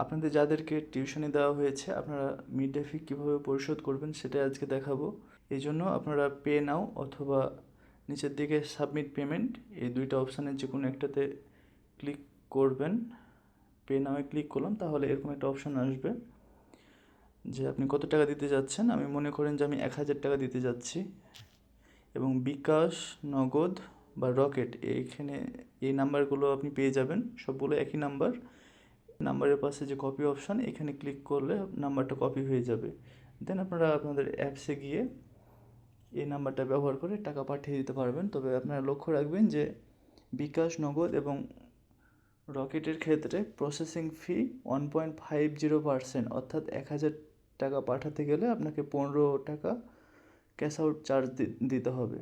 আপনাদের যাদেরকে টিউশনি দেওয়া হয়েছে আপনারা মিড ডে ফি কীভাবে পরিশোধ করবেন সেটাই আজকে দেখাবো। এই জন্য আপনারা পে নাও অথবা নিচের দিকে সাবমিট পেমেন্ট এই দুইটা অপশানের যে কোনো একটাতে ক্লিক করবেন। পে নাওয়ে ক্লিক করলাম, তাহলে এরকম একটা অপশান আসবে যে আপনি কত টাকা দিতে যাচ্ছেন। আমি মনে করেন যে আমি 1000 টাকা দিতে যাচ্ছি, এবং বিকাশ, নগদ বা রকেট এইখানে এই নাম্বারগুলো আপনি পেয়ে যাবেন, সবগুলো একই নাম্বার। নাম্বারের পাশে যে কপি অপশান এখানে ক্লিক করলে নাম্বারটা কপি হয়ে যাবে। দেন আপনারা আপনাদের অ্যাপসে গিয়ে এই নাম্বারটা ব্যবহার করে টাকা পাঠিয়ে দিতে পারবেন। তবে আপনারা লক্ষ্য রাখবেন যে বিকাশ, নগদ এবং রকেটের ক্ষেত্রে প্রসেসিং ফি 1.50%, অর্থাৎ 1000 টাকা পাঠাতে গেলে আপনাকে 15 টাকা ক্যাশ আউট চার্জ দিতে হবে।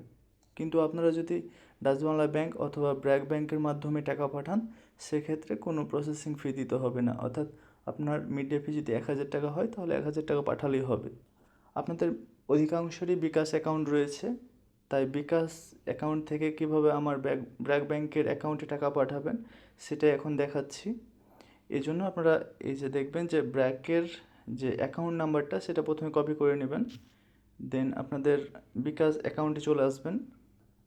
কিন্তু আপনারা যদি ডাচ বাংলা ব্যাংক অথবা ব্র্যাক ব্যাংকের মাধ্যমে টাকা পাঠান সেক্ষেত্রে কোনো প্রসেসিং ফি দিতে হবে না, অর্থাৎ আপনার মিড ডে ফি যদি 1000 টাকা হয় তাহলে 1000 টাকা পাঠালেই হবে। আপনাদের অধিকাংশেরই বিকাশ অ্যাকাউন্ট রয়েছে, তাই বিকাশ অ্যাকাউন্ট থেকে কিভাবে আমার ব্র্যাক ব্যাংকের অ্যাকাউন্টে টাকা পাঠাবেন সেটাই এখন দেখাচ্ছি। এই জন্য আপনারা এই যে দেখবেন যে ব্র্যাকের যে অ্যাকাউন্ট নাম্বারটা সেটা প্রথমে কপি করে নেবেন। দেন আপনাদের বিকাশ অ্যাকাউন্টে চলে আসবেন।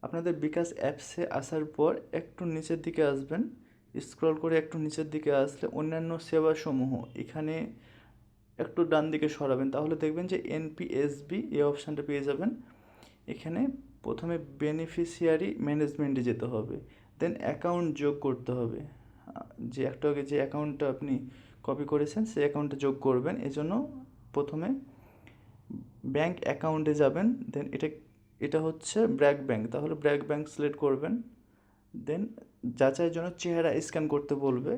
আপনাদের বিকাশ অ্যাপসে আসার পর একটু নিচের দিকে আসবেন, স্ক্রল করে একটু নিচের দিকে আসলে অন্যান্য সেবাসমূহ এখানে একটু ডান দিকে সরাবেন, তাহলে দেখবেন যে এনপিএসবি এই অপশানটা পেয়ে যাবেন। এখানে প্রথমে বেনিফিশিয়ারি ম্যানেজমেন্টে যেতে হবে, দেন অ্যাকাউন্ট যোগ করতে হবে। যে একটু আগে যে অ্যাকাউন্টটা আপনি কপি করেছেন সেই অ্যাকাউন্টটা যোগ করবেন। এজন্য প্রথমে ব্যাংক অ্যাকাউন্টে যাবেন, দেন এটা হচ্ছে ব্র্যাক ব্যাংক, তাহলে ব্র্যাক ব্যাংক সিলেক্ট করবেন। দেন যাচাইয়ের জন্য চেহারা স্ক্যান করতে বলবে,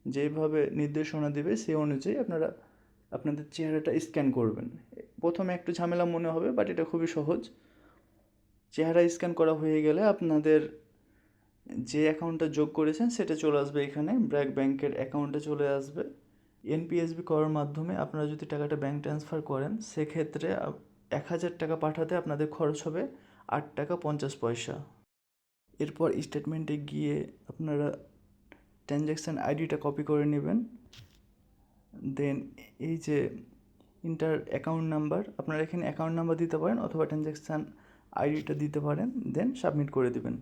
যেইভাবে নির্দেশনা দেবে সেই অনুযায়ী আপনারা আপনাদের চেহারাটা স্ক্যান করবেন। প্রথমে একটু ঝামেলা মনে হবে, বাট এটা খুবই সহজ। চেহারা স্ক্যান করা হয়ে গেলে আপনাদের যে অ্যাকাউন্টটা যোগ করেছেন সেটা চলে আসবে, এখানে ব্র্যাক ব্যাংকের অ্যাকাউন্টে চলে আসবে। এনপিএসবি করার মাধ্যমে আপনারা যদি টাকাটা ব্যাংক ট্রান্সফার করেন সেক্ষেত্রে 1000 টাকা পাঠাতে আপনাদের খরচ হবে 8 টাকা 50 পয়সা। এরপর স্টেটমেন্টে গিয়ে আপনারা ট্রানজ্যাকশান আইডিটা কপি করে নেবেন। দেন এই যে ইন্টার অ্যাকাউন্ট নাম্বার, আপনারা এখানে অ্যাকাউন্ট নাম্বার দিতে পারেন অথবা ট্রানজ্যাকশান আইডিটা দিতে পারেন, দেন সাবমিট করে দেবেন।